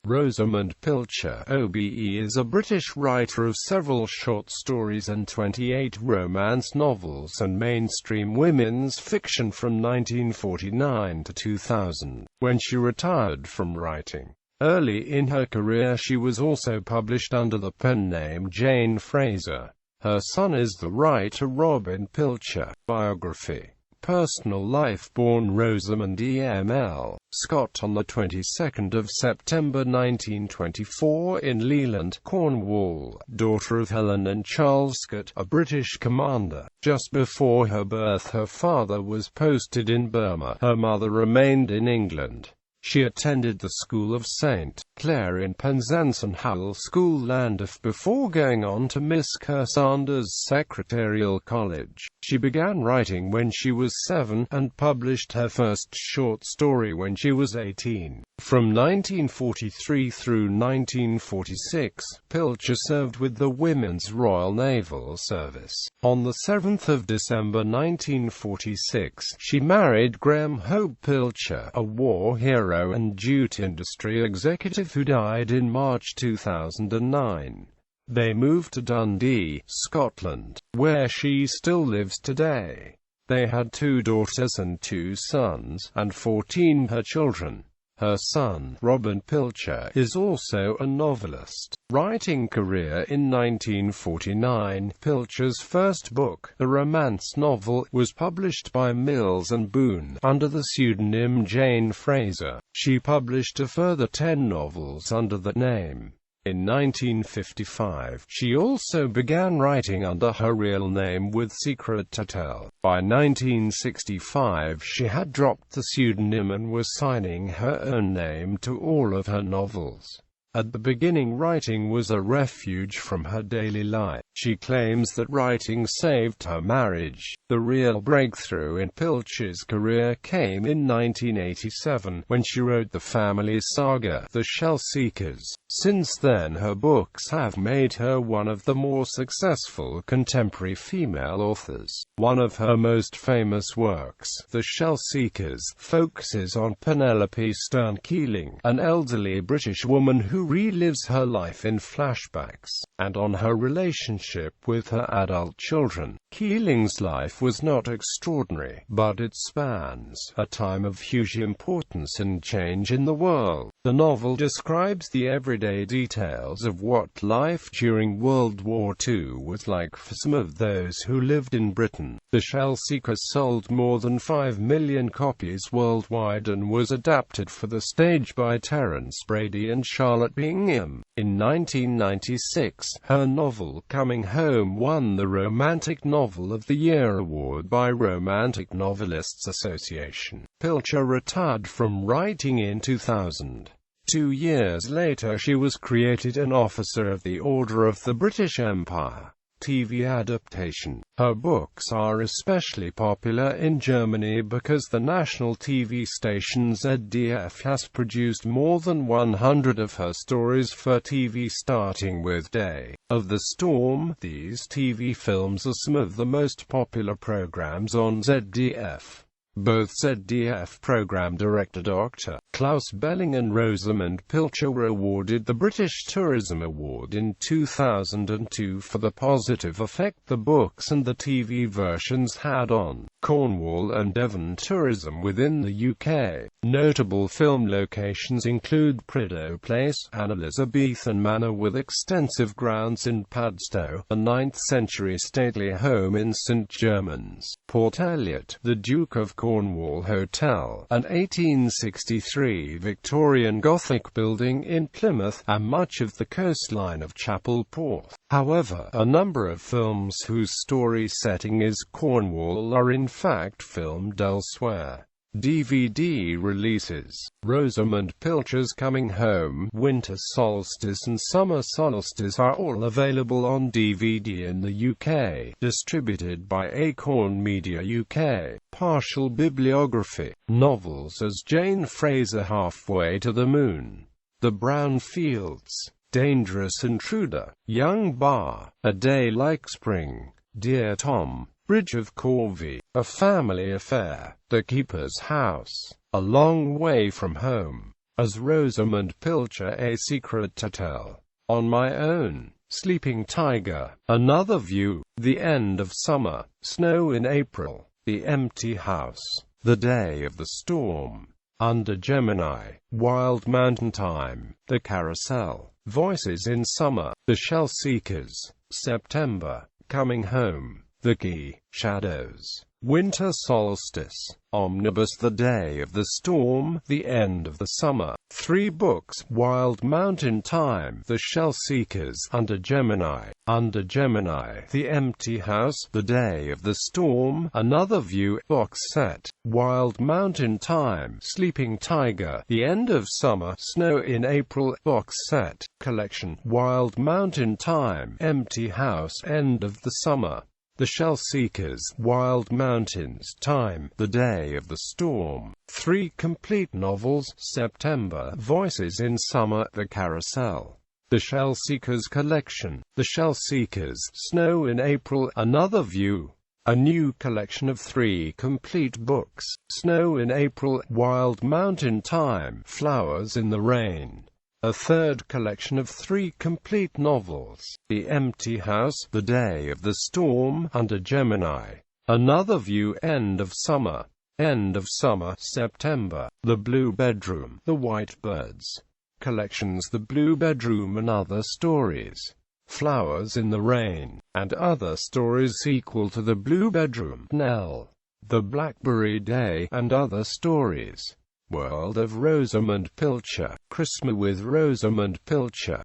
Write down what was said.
Rosamunde Pilcher, OBE, is a British writer of several short stories and 28 romance novels and mainstream women's fiction from 1949 to 2000, when she retired from writing. Early in her career she was also published under the pen name Jane Fraser. Her son is the writer Robin Pilcher. Biography. Personal life. Born Rosamunde M.L. Scott on the 22nd of September 1924 in Leland, Cornwall, daughter of Helen and Charles Scott, a British commander. Just before her birth her father was posted in Burma. Her mother remained in England. She attended the school of St. Clair in Penzance and Hull School, Llandaff, before going on to Miss Kerr Sanders Secretarial College. She began writing when she was 7, and published her first short story when she was 18. From 1943 through 1946, Pilcher served with the Women's Royal Naval Service. On the 7th of December 1946, she married Graham Hope Pilcher, a war hero and jute industry executive who died in March 2009. They moved to Dundee, Scotland, where she still lives today. They had 2 daughters and 2 sons, and 14 her children. Her son, Robin Pilcher, is also a novelist. Writing career. In 1949, Pilcher's first book, a romance novel, was published by Mills and Boon, under the pseudonym Jane Fraser. She published a further 10 novels under that name. In 1955, she also began writing under her real name with Secret to Tell. By 1965 she had dropped the pseudonym and was signing her own name to all of her novels. At the beginning, writing was a refuge from her daily life. She claims that writing saved her marriage. The real breakthrough in Pilcher's career came in 1987, when she wrote the family saga, The Shell Seekers. Since then her books have made her one of the more successful contemporary female authors. One of her most famous works, The Shell Seekers, focuses on Penelope Stern Keeling, an elderly British woman who relives her life in flashbacks, and on her relationship with her adult children. Keeling's life was not extraordinary, but it spans a time of huge importance and change in the world. The novel describes the everyday details of what life during World War II was like for some of those who lived in Britain. The Shell Seekers sold more than 5 million copies worldwide and was adapted for the stage by Terence Brady and Charlotte Bingham. In 1996, her novel Coming Home won the Romantic Novel of the Year award by Romantic Novelists Association. Pilcher retired from writing in 2000. 2 years later she was created an Officer of the Order of the British Empire. TV adaptation. Her books are especially popular in Germany because the national TV station ZDF has produced more than 100 of her stories for TV, starting with Day of the Storm. These TV films are some of the most popular programs on ZDF. Both ZDF program director Dr. Klaus Belling and Rosamunde Pilcher were awarded the British Tourism Award in 2002 for the positive effect the books and the TV versions had on Cornwall and Devon tourism within the UK. Notable film locations include Prideaux Place, an Elizabethan manor with extensive grounds in Padstow, a 9th-century stately home in St Germans, Port Eliot, the Duke of Cornwall Hotel, an 1863 Victorian Gothic building in Plymouth, and much of the coastline of Chapel Porth. However, a number of films whose story setting is Cornwall are in fact filmed elsewhere. DVD releases. Rosamunde Pilcher's Coming Home, Winter Solstice and Summer Solstice are all available on DVD in the UK, distributed by Acorn Media UK. Partial bibliography. Novels as Jane Fraser. Halfway to the Moon, The Brown Fields, Dangerous Intruder, Young Bar, A Day Like Spring, Dear Tom, Bridge of Corvey, A Family Affair, The Keeper's House, A Long Way from Home. As Rosamunde Pilcher, A Secret to Tell, On My Own, Sleeping Tiger, Another View, The End of Summer, Snow in April, The Empty House, The Day of the Storm, Under Gemini, Wild Mountain Time, The Carousel, Voices in Summer, The Shell Seekers, September, Coming Home, The Key, Shadows, Winter Solstice, Omnibus, The Day of the Storm, The End of the Summer, 3 books, Wild Mountain Time, The Shell Seekers, Under Gemini, The Empty House, The Day of the Storm, Another View, box set, Wild Mountain Time, Sleeping Tiger, The End of Summer, Snow in April, box set, collection, Wild Mountain Time, Empty House, End of the Summer, The Shell Seekers, Wild Mountains Time, The Day of the Storm, 3 complete novels, September, Voices in Summer, The Carousel, The Shell Seekers Collection, The Shell Seekers, Snow in April, Another View, a new collection of 3 complete books, Snow in April, Wild Mountain Time, Flowers in the Rain, a 3rd collection of 3 complete novels, The Empty House, The Day of the Storm, Under Gemini, Another View, End of Summer, September, The Blue Bedroom, The White Birds collections, The Blue Bedroom and Other Stories, Flowers in the Rain, and Other Stories sequel to The Blue Bedroom, Nell, The Blackberry Day, and Other Stories. World of Rosamunde Pilcher, Christmas with Rosamunde Pilcher.